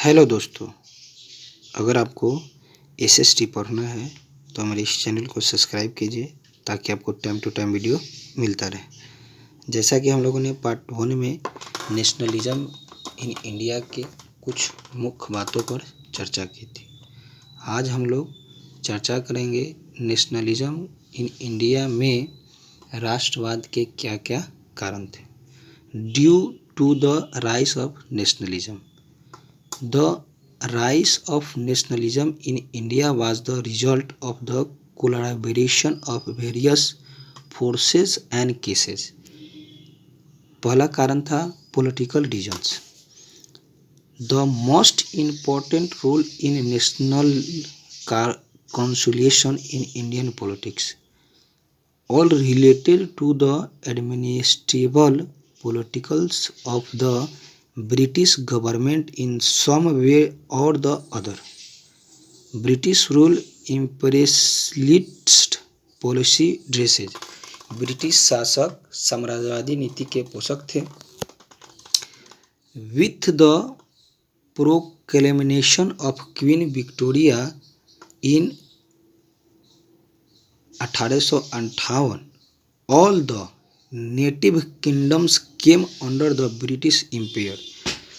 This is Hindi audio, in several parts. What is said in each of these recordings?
हेलो दोस्तों, अगर आपको एसएसटी पढ़ना है तो हमारे इस चैनल को सब्सक्राइब कीजिए ताकि आपको टाइम टू टाइम वीडियो मिलता रहे। जैसा कि हम लोगों ने पार्ट 1 में नेशनलिज्म इन इंडिया के कुछ मुख्य बातों पर चर्चा की थी। आज हम लोग चर्चा करेंगे नेशनलिज्म इन इंडिया में राष्ट्रवाद के क्या क्या कारण थे। Due to the rise of nationalism, The rise of nationalism in India was the result of the collaboration of various forces and cases. पहला कारण था political reasons. The most important role in national consolidation in Indian politics, all related to the administrable politicals of the British government in some way or the other. British rule imperialist policy dresses. British शासक साम्राज्यवादी नीति के पोषक थे। With the proclamation of Queen Victoria in 1858, all the native kingdoms came under the British empire.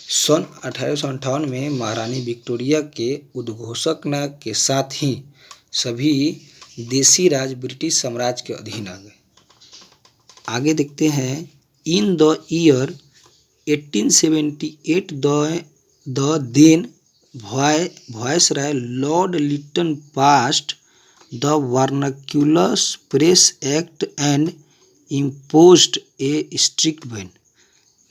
सन 1858 में महारानी विक्टोरिया के उद्घोषणा के साथ ही सभी देशी राज ब्रिटिश साम्राज्य के अधीन आ गए। आगे देखते हैं, in the year 1878 the then viceroy Lord Lytton passed the Vernacular Press Act and imposed a strict ban.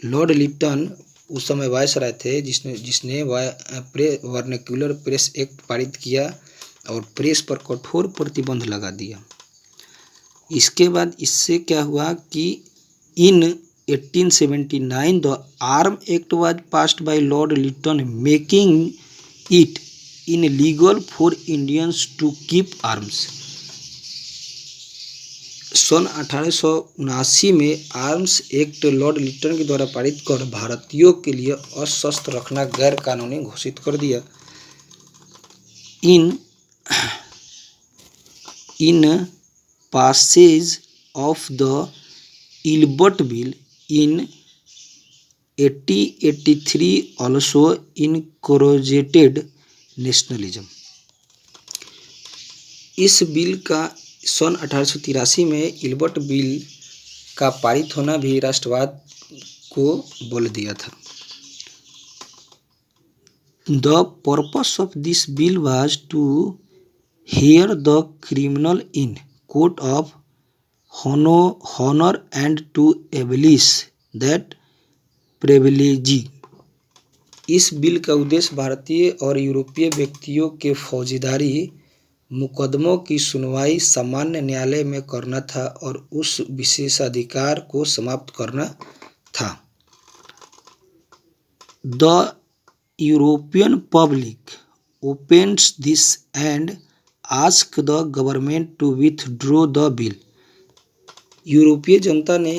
Lord Lytton उस समय वायसराय थे जिसने वर्नाक्युलर प्रेस एक्ट पारित किया और प्रेस पर कठोर प्रतिबंध लगा दिया। इसके बाद इससे क्या हुआ कि in 1879 the arm act was passed by lord Lytton making it illegal for Indians to keep arms. सन 1879 में आर्म्स एक्ट लॉर्ड लिटन के द्वारा पारित कर भारतीयों के लिए अशस्त्र रखना गैर कानूनी घोषित कर दिया। In passage of the Ilbert bill in 1883 also encouraged nationalism. इस बिल का सन 1883 में इल्बर्ट बिल का पारित होना भी राष्ट्रवाद को बोल दिया था। The purpose of this bill was to hear the criminal in court of honour and to abolish that privilege. इस बिल का उद्देश्य भारतीय और यूरोपीय व्यक्तियों के फौजदारी मुकदमों की सुनवाई सामान्य न्यायालय में करना था और उस विशेषाधिकार को समाप्त करना था। The European public opens this and ask the government to withdraw the bill. यूरोपीय जनता ने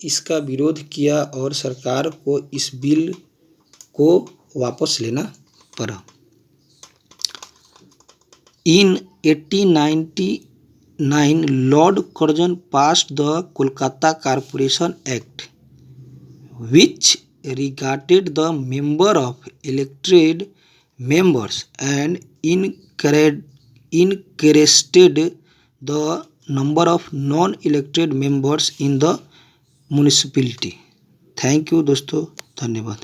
इसका विरोध किया और सरकार को इस बिल को वापस लेना पड़ा। In 1899, Lord Curzon passed the Kolkata Corporation Act, which regarded the number of elected members and increased the number of non-elected members in the municipality. Thank you दोस्तों, धन्यवाद।